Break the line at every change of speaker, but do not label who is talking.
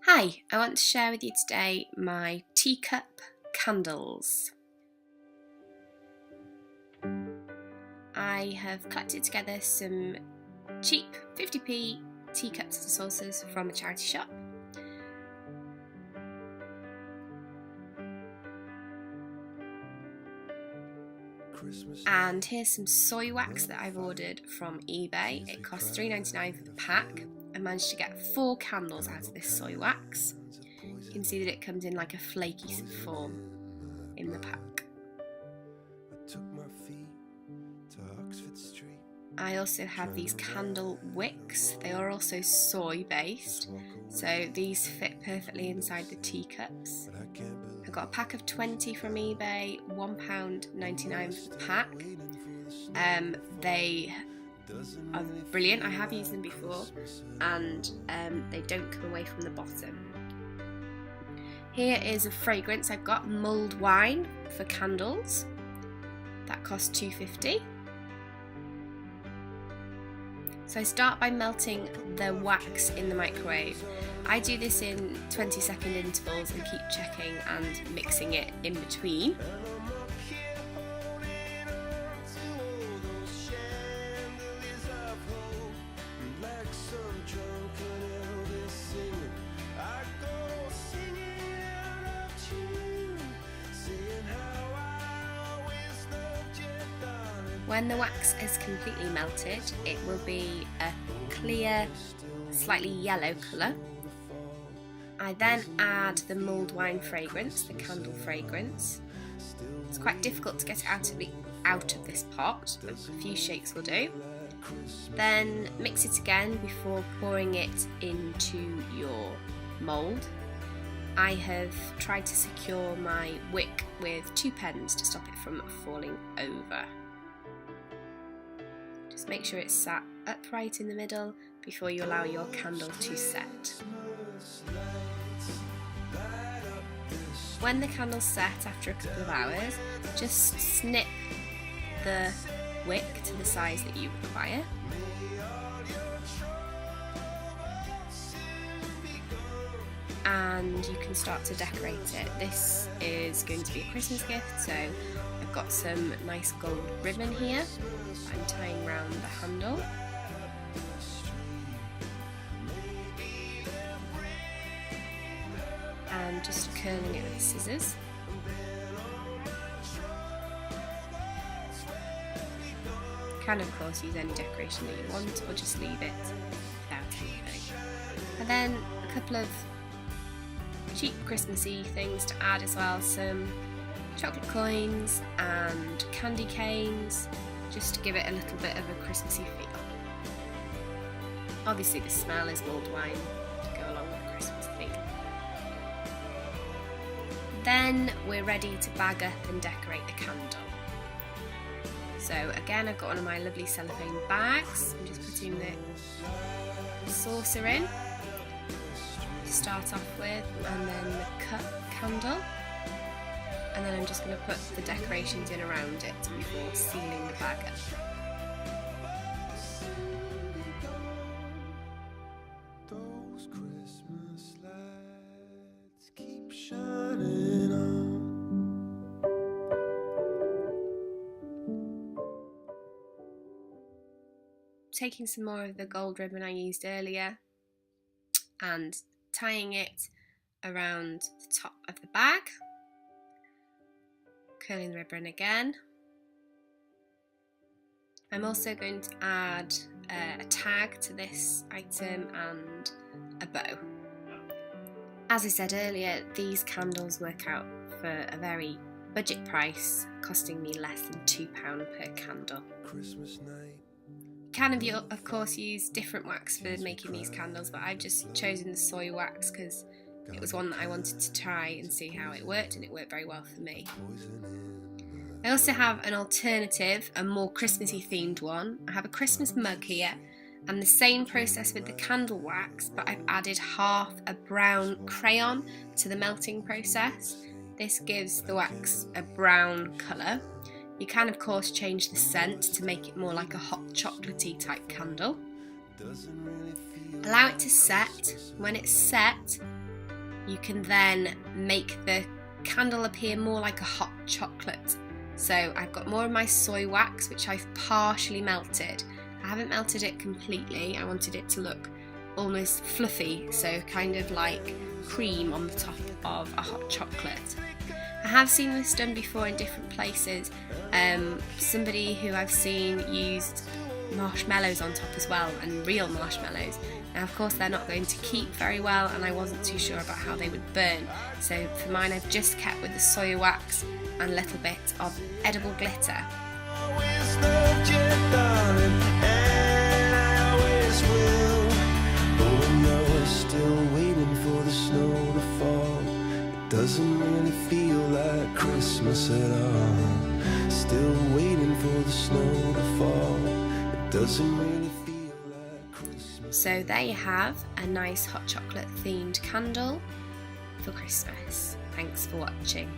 Hi, I want to share with you today my teacup candles. I have collected together some cheap 50p teacups and saucers from a charity shop. And here's some soy wax that I've ordered from eBay. It costs £3.99 for the pack. I managed to get 4 candles out of this soy wax. You can see that it comes in like a flaky form in the pack. I also have these candle wicks. They are also soy based, so these fit perfectly inside the teacups. I got a pack of 20 from eBay, £1.99 for the pack. They are brilliant. I have used them before, and they don't come away from the bottom. Here is a fragrance. I've got mulled wine for candles. That costs £2.50. So I start by melting the wax in the microwave. I do this in 20-second intervals and keep checking and mixing it in between. When the wax is completely melted, it will be a clear, slightly yellow colour. I then add the mulled wine fragrance, the candle fragrance. It's quite difficult to get it out of this pot, but a few shakes will do. Then mix it again before pouring it into your mould. I have tried to secure my wick with 2 pens to stop it from falling over. Just make sure it's sat upright in the middle before you allow your candle to set. When the candle's set after a couple of hours, just snip the wick to the size that you require. And you can start to decorate it. This is going to be a Christmas gift, so I've got some nice gold ribbon here I'm tying around the handle. And just curling it with scissors. You can of course use any decoration that you want, or just leave it without anything. And then a couple of cheap Christmassy things to add as well, some chocolate coins and candy canes, just to give it a little bit of a Christmassy feel. Obviously the smell is mulled wine to go along with the Christmas theme. Then we're ready to bag up and decorate the candle. So again, I've got one of my lovely cellophane bags. I'm just putting the saucer in to start off with, and then the cup candle. And then I'm just going to put the decorations in around it before sealing the bag up. Those Christmas lights keep shining on. Taking some more of the gold ribbon I used earlier and tying it around the top of the bag. Curling the ribbon again. I'm also going to add a tag to this item and a bow. As I said earlier, these candles work out for a very budget price, costing me less than £2 per candle. Christmas night. You can of course use different wax for making these candles, but I've just chosen the soy wax because it was one that I wanted to try and see how it worked, and it worked very well for me. I also have an alternative, a more Christmassy themed one. I have a Christmas mug here, and the same process with the candle wax, but I've added half a brown crayon to the melting process. This gives the wax a brown colour. You can of course change the scent to make it more like a hot chocolatey type candle. Allow it to set. When it's set, you can then make the candle appear more like a hot chocolate. So I've got more of my soy wax, which I've partially melted. I haven't melted it completely. I wanted it to look almost fluffy, so kind of like cream on the top of a hot chocolate. I have seen this done before in different places. Somebody who I've seen used marshmallows on top as well, and real marshmallows. Now of course they're not going to keep very well, and I wasn't too sure about how they would burn, so for mine I've just kept with the soy wax and a little bit of edible glitter.
Doesn't really feel like Christmas at all. Still waiting for the snow to fall. It doesn't really feel like Christmas.
So there you have a nice hot chocolate themed candle for Christmas. Thanks for watching.